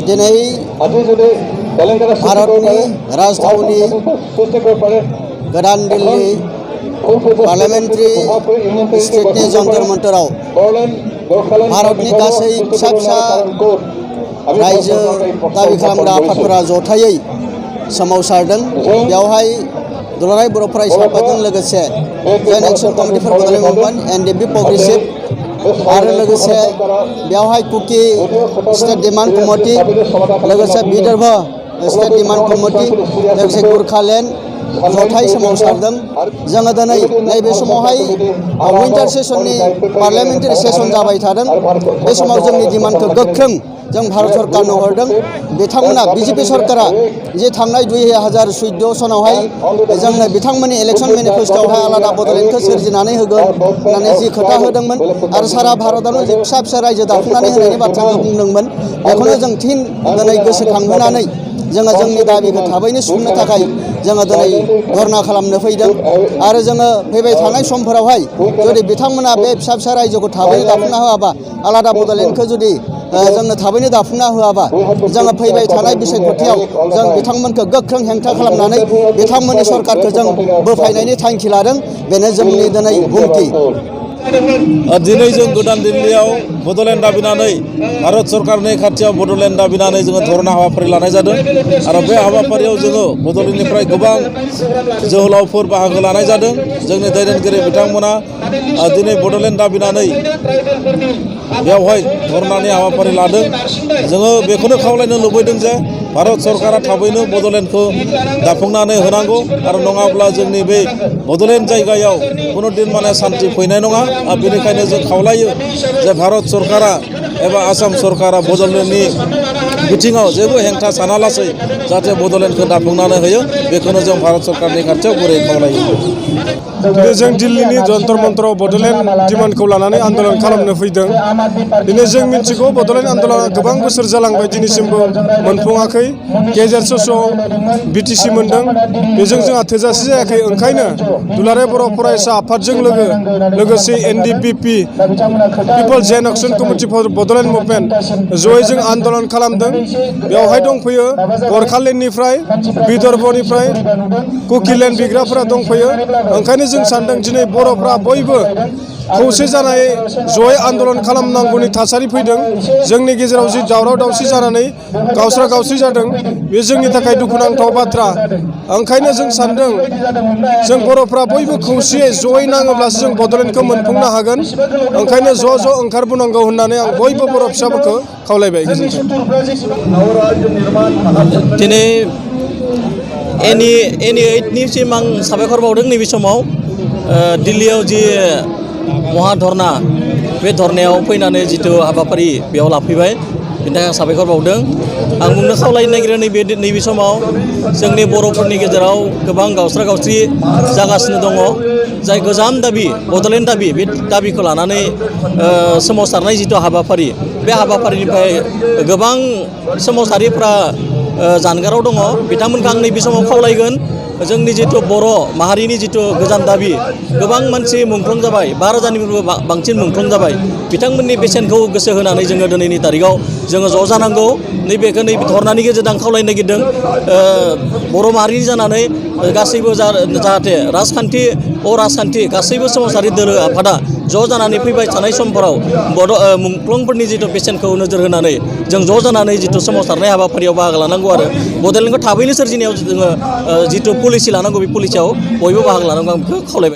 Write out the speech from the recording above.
दिनै भारतनि राजधानी गोदान दिल्ली पार्लियामेंट्री स्टेटनि जन्तर मन्तराव भारतनि गासै फिसा फिसा रायजो दाबि खालामग्रा आफादफोरा जथायै सोमावसारदों। बेवहाय दुलाराय बर' फरायसा आफादजों लोगोसे joint action committee for Bodoland movement NDFB progressive आरो लोगोसे बेवहाय कुकी स्टेट डिमान्ड कमिटि लोगोसे विदर्भ स्टेट डिमान्ड कमिटि लोगोसे गोरखालेण्ड जथाय सोमावसारदों। जोङो दिनै नैबे समावहाय विंटार सेसननि पार्लियामेंटारि सेसन जाबाय थादों। बे समाव जोंनि डिमान्डखौ गोख्रों जों भारत सरकारनो हरदों। बिथांमोना बीजेपी सरकारा जे थांनाय 2014 सनावहाय जोंनो बिथांमोननि इलेक्शन मेनिफेस्टोआवहाय आलादा बड'लेण्डखौ सोरजिनानै होगोन होननानै जि खोथा होदोंमोन आरो सारा भारतआवनो जि फिसा फिसा रायजो दाफुंनानै होनायनि बाथ्राखौ बुंदोंमोन, बेखौनो जों फिन दिनै गोसोखांहोनानै जोङो जोंनि दाबिखौ थाबैनो सुफुंनो थाखाय जोङो दिनै धरना खालामनो फैदों। आरो जोङो फैबाय थानाय समफोरावहाय जुदि बिथांमोना बे फिसा फिसा रायजोखौ थाबैनो दाफुंना होआबा, आलादा बड'लेण्डखौ जुदि जोंनो थाबैनो दाफुंना होआबा, जोङो फैबाय थानाय बिसायख'थियाव जों बिथांमोनखौ गोख्रों हेंथा खालामनानै बिथांमोननि सरकारखौ जों बोफायनायनि थांखि लादों। बेनो जोंनि दिनै बुंथि। दिनै जों गोदान दिल्लीयाव बड'लेण्ड दाबिनानै भारत सरकारनि खाथियाव बड'लेण्ड दाबिनानै जोङो धरना हाबाफारि लानाय जादों। आरो बे हाबाफारियाव जोङो बड'लेण्डनिफ्राय गोबां जोहोलावफोर बाहागो लानाय जादों। जोंनि दैदेनगिरि बिथांमोना दिनै बड'लेण्ड दाबिनानै बेवहाय धरनानि हाबाफारि लादों। जोङो बेखौनो खावलायनो लुबैदों जे भारत सरकारा थाबैनो बड'लेण्डखौ दाफुंनानै होनांगौ, आरो नङाब्ला जोंनि बे बड'लेण्ड जायगायाव खुनु दिन माने सान्थि फैनाय नङा। बेनिखायनो जों खावलायो जे भारत सरकारा एबा आसाम सरकारा बड'लेण्डनि बिथिङाव जेबो हेंथा सानालासै जाहाथे बड'लेण्डखौ दाफुंनानै होयो, बेखौनो जों भारत सरकारनि खाथियाव गुरै खावलायो। दिनै जों दिल्लीनि जन्तर मन्तराव बड'लेण्ड डिमान्डखौ लानानै आन्दलन खालामनो फैदों। दिनै जों मिन्थिगौ बड'लेण्ड आन्दलना गोबां बोसोर जालांबाय, दिनैसिमबो मोनफुङाखै। गेजेर ससेयाव बिटिसि मोनदों, बेजों जोंहा थोजासे जायाखै। ओंखायनो दुलाराय बर' फरायसा आफादजों लोगोसे NDPP peoples joint action committee for Bodoland movement जयै जों आन्दलन खालामदों। बेवहाय दंफैयो गोरखालेण्डनिफ्राय, विदर्भनिफ्राय, कुकिलेण्ड बिग्राफोरा दंफैयो। ओंखायनो जों सानदों दिनै बर'फ्रा बयबो खौसे जानाय जयै आन्दलन खालामनांगौनि थासारि फैदों। जोंनि गेजेराव जि दावराव दावसि जानानै गावस्रा गावस्रि जादों, बे जोंनि थाखाय दुखुनांथाव बाथ्रा। ओंखायनो जों सानदों जों बर'फ्रा बयबो खौसेयै जयै नाङोब्लासो जों बड'लेण्डखौ मोनफुंनो हागोन। ओंखायनो ज' ज' ओंखारबोनांगौ होननानै आं बयबो बर' फिसाफोरखौ खावलायबाय। गोजोन्थों। दिनै NE8निसिम आं साबायखर बावदों नैबे समाव दिल्लीयाव जि महाधरना, बे धरनायाव फैनानै जिथु हाबाफारि बेयाव लाफैबाय, बेनि थाखाय आं साबायखर बावदों। आं बुंनो खावलायनो नागिरो नैबे समाव जोंनि बर'फोरनि गेजेराव गोबां गावस्रा गावस्रि जागासिनो दङ। जाय गोजाम दाबि, बड'लेण्ड दाबि, बे दाबिखौ लानानै सोमावसारनाय जिथु हाबाफारि, बे हाबाफारिनिफ्राय गोबां सोमावसारिफ्रा जानगाराव दङ। बिथांमोनखौ आं नैबे समाव खावलायगोन, जोंनि जिथु बर' माहारिनि जिथु गोजाम दाबि, गोबां मानसि मुंख्लं जाबाय, 5,000निबो बांसिन मुंख्लं जाबाय। बिथांमोननि बेसेनखौ गोसो होनानै जोङो दिनैनि तारिखाव जोङो ज' जानांगौ। नैबेखौ धरनानि गेजेरजों आं खावलायनो नागिरदों। बर' माहारिनि जानानै गासैबो जाहाथे राजखान्थि अराजखान्थि गासैबो सोमावसारि दोलो आफादा ज' जानानै फैबाय थानाय समफोराव मुंख्लंफोरनि जिथु बेसेनखौ नोजोर होनानै जों ज' जानानै जिथु सोमावसारनाय हाबाफारियाव बाहागो लानांगौ आरो बड'लेण्डखौ थाबैनो सोरजिनायाव जोङो जिथु पलिसि लानांगौ, बे पलिसियाव बयबो बाहागो लानांगौ, आं बेखौ खावलायबाय।